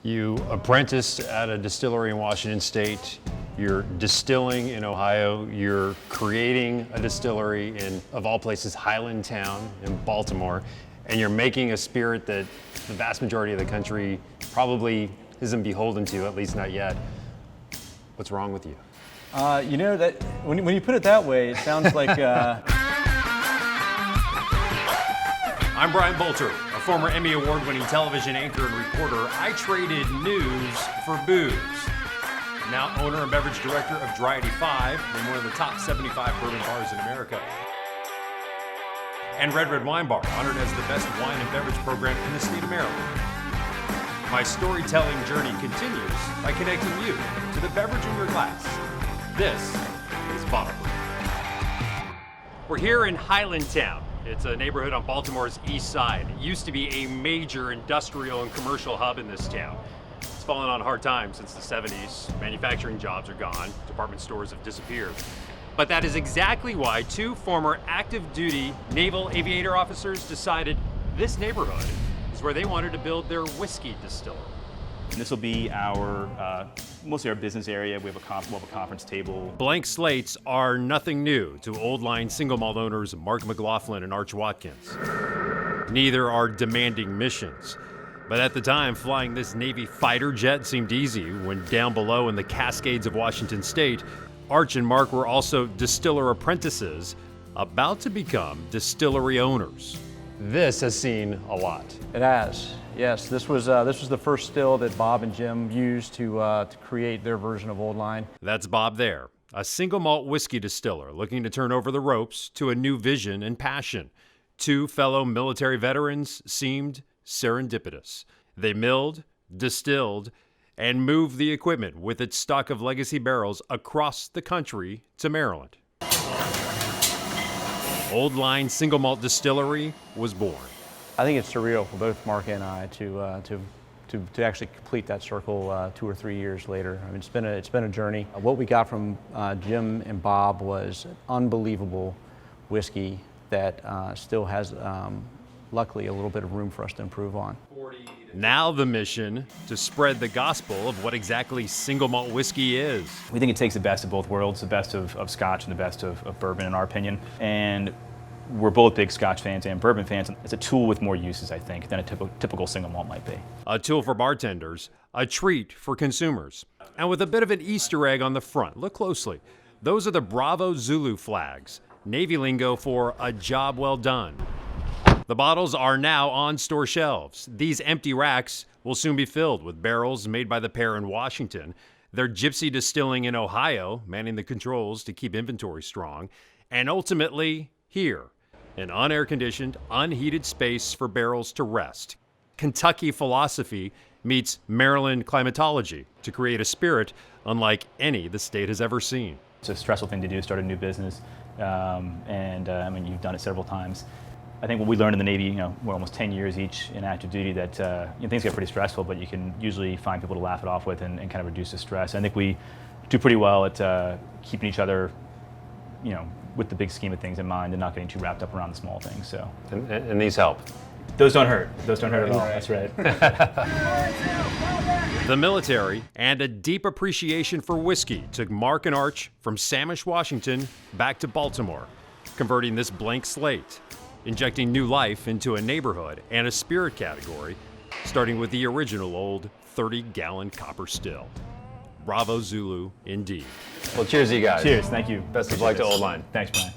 You apprenticed at a distillery in Washington State. You're distilling in Ohio. You're creating a distillery in, of all places, Highlandtown in Baltimore. And you're making a spirit that the vast majority of the country probably isn't beholden to, at least not yet. What's wrong with you? You know, that when you put it that way, it sounds like... I'm Brian Bolter, a former Emmy Award-winning television anchor and reporter. I traded news for booze. Now owner and beverage director of Dry 85, and one of the top 75 bourbon bars in America. And Red Wine Bar, honored as the best wine and beverage program in the state of Maryland. My storytelling journey continues by connecting you to the beverage in your glass. This is Bottle Brew. We're here in Highlandtown. It's a neighborhood on Baltimore's east side. It used to be a major industrial and commercial hub in this town. It's fallen on hard times since the 70s. Manufacturing jobs are gone. Department stores have disappeared. But that is exactly why two former active duty naval aviator officers decided this neighborhood is where they wanted to build their whiskey distillery. And this will be our, mostly our business area. We have a conference table. Blank slates are nothing new to Old Line single malt owners Mark McLaughlin and Arch Watkins. Neither are demanding missions. But at the time, flying this Navy fighter jet seemed easy when down below in the Cascades of Washington State, Arch and Mark were also distiller apprentices about to become distillery owners. This has seen a lot. It has, yes. This was the first still that Bob and Jim used to create their version of Old Line. That's Bob there, a single malt whiskey distiller looking to turn over the ropes to a new vision and passion. Two fellow military veterans seemed serendipitous. They milled, distilled, and moved the equipment with its stock of legacy barrels across the country to Maryland. Old Line Single Malt Distillery was born. I think it's surreal for both Mark and I to actually complete that circle 2 or 3 years later. I mean, it's been a journey. What we got from Jim and Bob was unbelievable whiskey that still has, luckily, a little bit of room for us to improve on. Now the mission to spread the gospel of what exactly single malt whiskey is. We think it takes the best of both worlds, the best of Scotch and the best of bourbon in our opinion. And we're both big Scotch fans and bourbon fans. It's a tool with more uses, I think, than a typical single malt might be. A tool for bartenders, a treat for consumers, and with a bit of an Easter egg on the front. Look closely. Those are the Bravo Zulu flags, Navy lingo for a job well done. The bottles are now on store shelves. These empty racks will soon be filled with barrels made by the pair in Washington. They're Gypsy Distilling in Ohio, manning the controls to keep inventory strong. And ultimately, here, an unair-conditioned, unheated space for barrels to rest. Kentucky philosophy meets Maryland climatology to create a spirit unlike any the state has ever seen. It's a stressful thing to do, start a new business. I mean, you've done it several times. I think what we learned in the Navy, we're almost 10 years each in active duty, that things get pretty stressful, but you can usually find people to laugh it off with and kind of reduce the stress. I think we do pretty well at keeping each other, with the big scheme of things in mind and not getting too wrapped up around the small things. So. And these help. Those don't hurt. Those don't hurt at all. That's right. The military and a deep appreciation for whiskey took Mark and Arch from Samish, Washington, back to Baltimore, converting this blank slate, injecting new life into a neighborhood and a spirit category, starting with the original old 30-gallon copper still. Bravo Zulu, indeed. Well, cheers to you guys. Cheers, thank you. Best of luck to Old Line. Thanks, Brian.